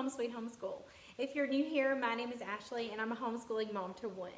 Home Sweet Homeschool. If you're new here, my name is Ashley and I'm a homeschooling mom to one.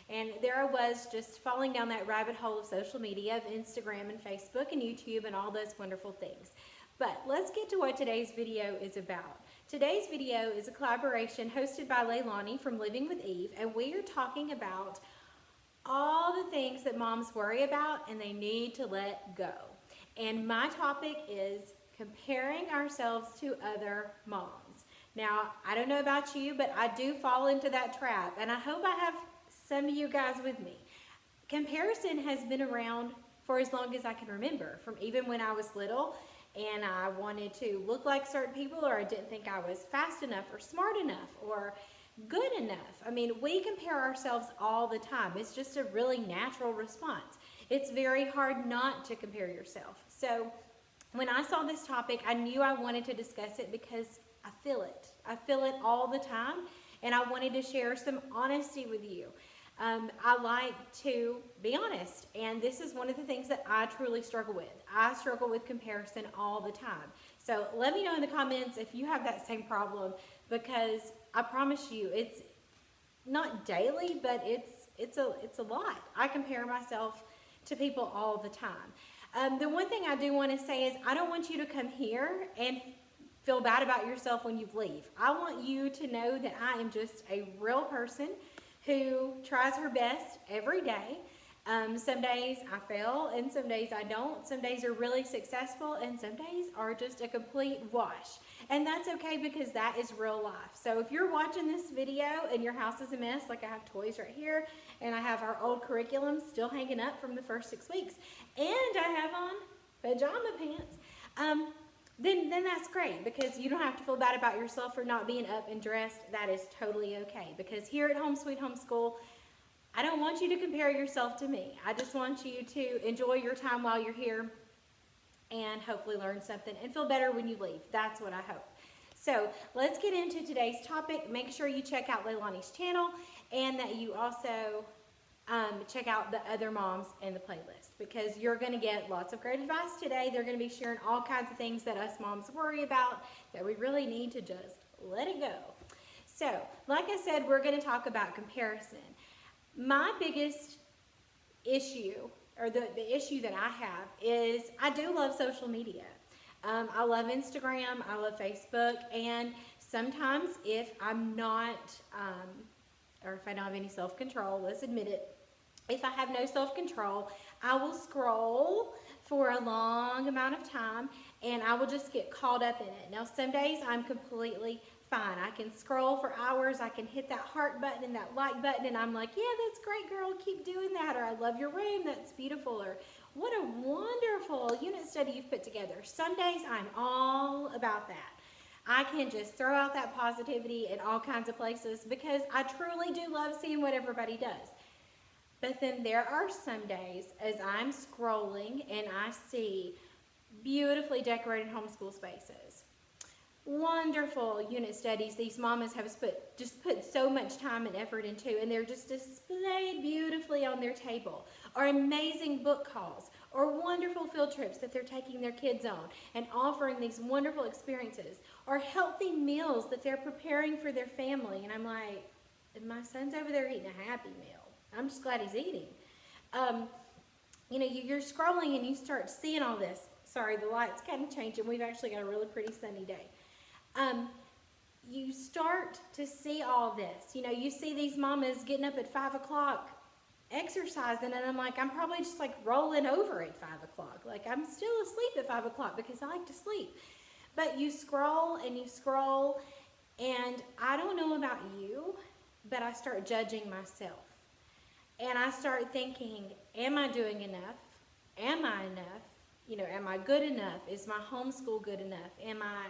And there I was just falling down that rabbit hole of social media, of Instagram and Facebook and YouTube and all those wonderful things. But let's get to what today's video is about. Today's video is a collaboration hosted by Leilani from Living with Eve, and we are talking about all the things that moms worry about and they need to let go. And my topic is comparing ourselves to other moms. Now, I don't know about you, but I do fall into that trap, and I hope I have some of you guys with me. Comparison has been around for as long as I can remember, from even when I was little and I wanted to look like certain people, or I didn't think I was fast enough or smart enough or good enough. I mean, we compare ourselves all the time. It's just a really natural response. It's very hard not to compare yourself. So when I saw this topic, I knew I wanted to discuss it because I feel it. I feel it all the time, and I wanted to share some honesty with you. I like to be honest, and this is one of the things that I truly struggle with. I struggle with comparison all the time. So let me know in the comments if you have that same problem, because I promise you, it's not daily, but it's a lot. I compare myself to people all the time. The one thing I do want to say is I don't want you to come here and feel bad about yourself when you leave. I want you to know that I am just a real person who tries her best every day. Some days I fail and some days I don't. Some days are really successful and some days are just a complete wash. And that's okay, because that is real life. So if you're watching this video and your house is a mess, like I have toys right here and I have our old curriculum still hanging up from the first 6 weeks, and I have on pajama pants, then that's great, because you don't have to feel bad about yourself for not being up and dressed. That is totally okay, because here at Home Sweet Homeschool, I don't want you to compare yourself to me. I just want you to enjoy your time while you're here and hopefully learn something and feel better when you leave. That's what I hope. So let's get into today's topic. Make sure you check out Leilani's channel and that you also check out the other moms in the playlist, because you're going to get lots of great advice today. They're going to be sharing all kinds of things that us moms worry about that we really need to just let it go. So, like I said, we're going to talk about comparison. My biggest issue, or the issue that I have, is I do love social media. I love Instagram, I love Facebook, and sometimes if I'm not, or if I don't have any self-control, let's admit it, if I have no self-control, I will scroll for a long amount of time and I will just get caught up in it. Now, some days I'm completely fine. I can scroll for hours. I can hit that heart button and that like button and I'm like, yeah, that's great, girl. Keep doing that. Or I love your room. That's beautiful. Or what a wonderful unit study you've put together. Some days I'm all about that. I can just throw out that positivity in all kinds of places because I truly do love seeing what everybody does. But then there are some days as I'm scrolling and I see beautifully decorated homeschool spaces, wonderful unit studies these mamas have just put so much time and effort into, and they're just displayed beautifully on their table, or amazing book hauls, or wonderful field trips that they're taking their kids on and offering these wonderful experiences, or healthy meals that they're preparing for their family. And I'm like, my son's over there eating a Happy Meal. I'm just glad he's eating. You know, you're scrolling and you start seeing all this. Sorry, the light's kind of changing. We've actually got a really pretty sunny day. You start to see all this. You know, you see these mamas getting up at 5 o'clock exercising, and I'm like, I'm probably just like rolling over at 5 o'clock. Like, I'm still asleep at 5 o'clock because I like to sleep. But you scroll and you scroll, and I don't know about you, but I start judging myself. And I start thinking, am I doing enough? Am I enough? You know, am I good enough? Is my homeschool good enough? Am I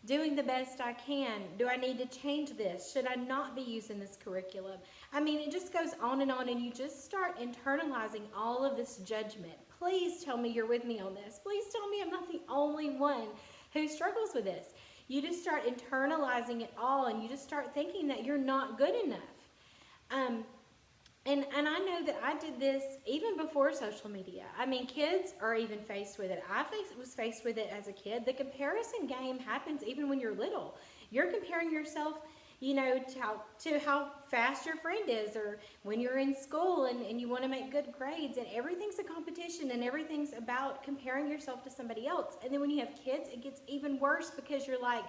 doing the best I can? Do I need to change this? Should I not be using this curriculum? I mean, it just goes on, and you just start internalizing all of this judgment. Please tell me you're with me on this. Please tell me I'm not the only one who struggles with this. You just start internalizing it all, and you just start thinking that you're not good enough. And I know that I did this even before social media. I mean, kids are even faced with it. I was faced with it as a kid. The comparison game happens even when you're little. You're comparing yourself, to how fast your friend is, or when you're in school and you want to make good grades, and everything's a competition and everything's about comparing yourself to somebody else. And then when you have kids, it gets even worse because you're like,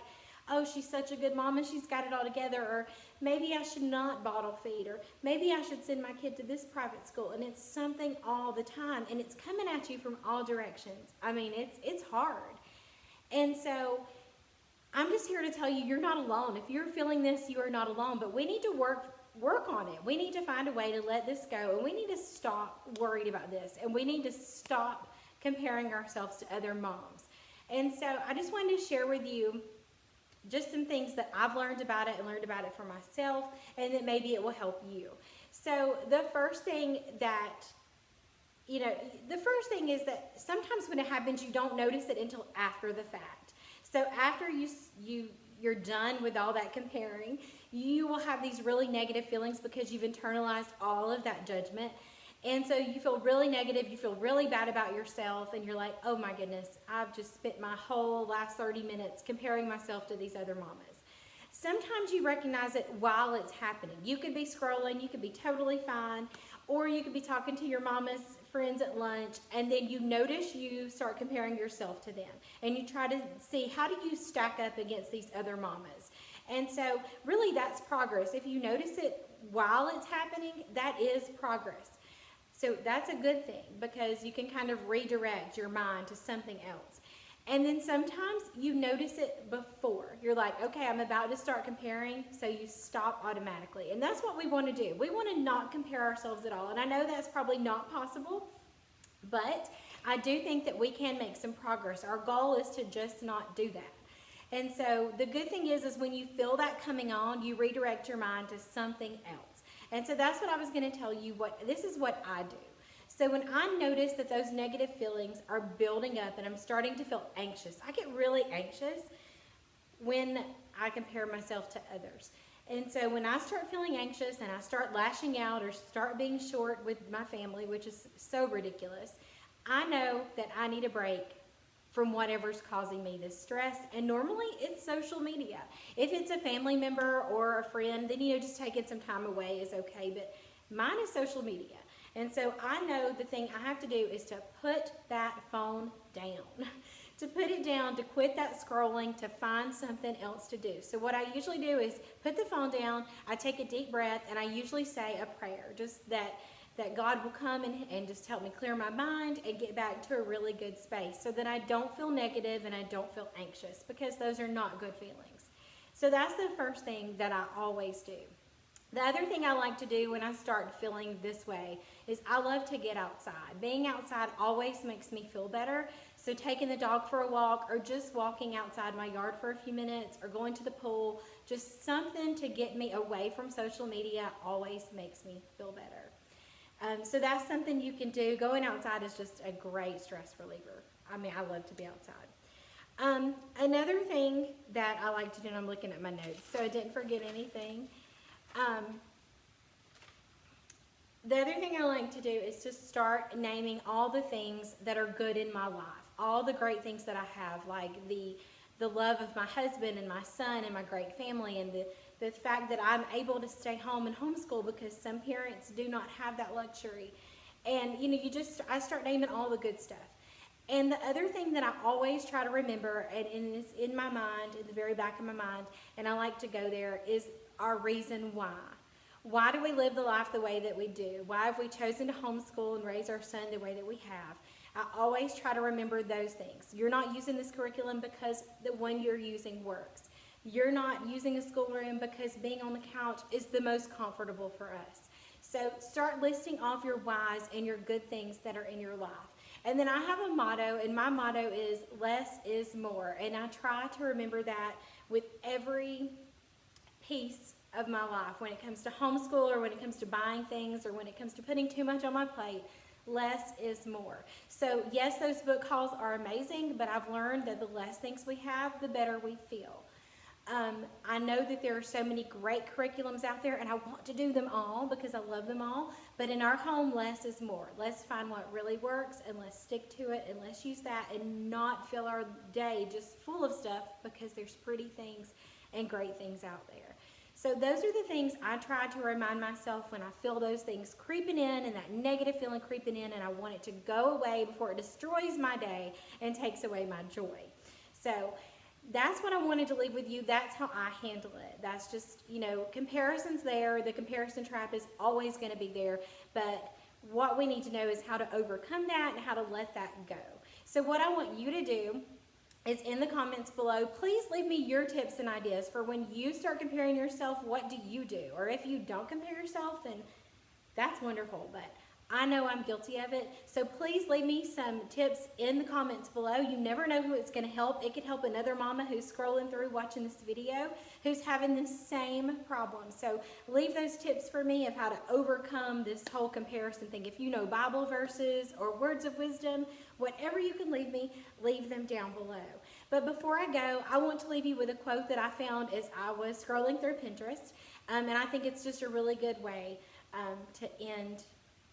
oh, she's such a good mom and she's got it all together, or maybe I should not bottle feed, or maybe I should send my kid to this private school. And it's something all the time, and it's coming at you from all directions. I mean, it's hard. And so I'm just here to tell you, you're not alone. If you're feeling this, you are not alone, but we need to work on it. We need to find a way to let this go, and we need to stop worried about this, and we need to stop comparing ourselves to other moms. And so I just wanted to share with you just some things that I've learned about it and learned about it for myself, and that maybe it will help you. So the first thing is that sometimes when it happens, you don't notice it until after the fact. So after you're done with all that comparing, you will have these really negative feelings because you've internalized all of that judgment. And so you feel really negative, you feel really bad about yourself, and you're like, oh my goodness, I've just spent my whole last 30 minutes comparing myself to these other mamas. Sometimes you recognize it while it's happening. You could be scrolling, you could be totally fine, or you could be talking to your mama's friends at lunch, and then you notice you start comparing yourself to them. And you try to see, how do you stack up against these other mamas? And so really that's progress. If you notice it while it's happening, that is progress. So that's a good thing, because you can kind of redirect your mind to something else. And then sometimes you notice it before. You're like, okay, I'm about to start comparing, so you stop automatically. And that's what we want to do. We want to not compare ourselves at all. And I know that's probably not possible, but I do think that we can make some progress. Our goal is to just not do that. And so the good thing is when you feel that coming on, you redirect your mind to something else. And so that's what I was going to tell you. This is what I do. So when I notice that those negative feelings are building up and I'm starting to feel anxious, I get really anxious when I compare myself to others. And so when I start feeling anxious and I start lashing out or start being short with my family, which is so ridiculous, I know that I need a break from whatever's causing me this stress. And normally it's social media. If it's a family member or a friend, then just taking some time away is okay, but mine is social media. And so I know the thing I have to do is to put that phone down, to put it down, to quit that scrolling, to find something else to do. So what I usually do is put the phone down, I take a deep breath, and I usually say a prayer, just that God will come and just help me clear my mind and get back to a really good space, so that I don't feel negative and I don't feel anxious, because those are not good feelings. So that's the first thing that I always do. The other thing I like to do when I start feeling this way is I love to get outside. Being outside always makes me feel better. So taking the dog for a walk, or just walking outside my yard for a few minutes, or going to the pool, just something to get me away from social media always makes me feel better. So that's something you can do. Going outside is just a great stress reliever. I mean, I love to be outside. Another thing that I like to do, and I'm looking at my notes so I didn't forget anything. The other thing I like to do is to start naming all the things that are good in my life, all the great things that I have, like the love of my husband and my son and my great family, and the fact that I'm able to stay home and homeschool, because some parents do not have that luxury. And I start naming all the good stuff. And the other thing that I always try to remember, and it's in my mind, in the very back of my mind, and I like to go there, is our reason why. Why do we live the life the way that we do? Why have we chosen to homeschool and raise our son the way that we have? I always try to remember those things. You're not using this curriculum because the one you're using works. You're not using a schoolroom because being on the couch is the most comfortable for us. So start listing off your whys and your good things that are in your life. And then I have a motto, and my motto is less is more. And I try to remember that with every piece of my life. When it comes to homeschool, or when it comes to buying things, or when it comes to putting too much on my plate, less is more. So yes, those book hauls are amazing, but I've learned that the less things we have, the better we feel. I know that there are so many great curriculums out there, and I want to do them all because I love them all. But in our home, less is more. Let's find what really works, and let's stick to it, and let's use that, and not fill our day just full of stuff because there's pretty things and great things out there. So those are the things I try to remind myself when I feel those things creeping in and that negative feeling creeping in, and I want it to go away before it destroys my day and takes away my joy. So that's what I wanted to leave with you. That's how I handle it. That's just, comparison's there. The comparison trap is always going to be there. But what we need to know is how to overcome that and how to let that go. So what I want you to do is in the comments below, please leave me your tips and ideas for when you start comparing yourself, what do you do? Or if you don't compare yourself, then that's wonderful. But I know I'm guilty of it. So please leave me some tips in the comments below. You never know who it's going to help. It could help another mama who's scrolling through watching this video who's having the same problem. So leave those tips for me of how to overcome this whole comparison thing. If you know Bible verses or words of wisdom, whatever you can leave me, leave them down below. But before I go, I want to leave you with a quote that I found as I was scrolling through Pinterest. And I think it's just a really good way to end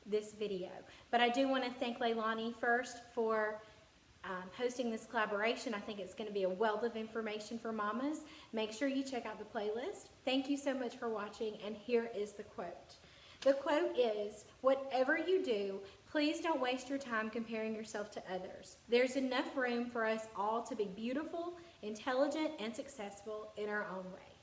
this video. But I do want to thank Leilani first for hosting this collaboration. I think it's going to be a wealth of information for mamas. Make sure you check out the playlist. Thank you so much for watching, and here is the quote. The quote is, "Whatever you do, please don't waste your time comparing yourself to others. There's enough room for us all to be beautiful, intelligent, and successful in our own way."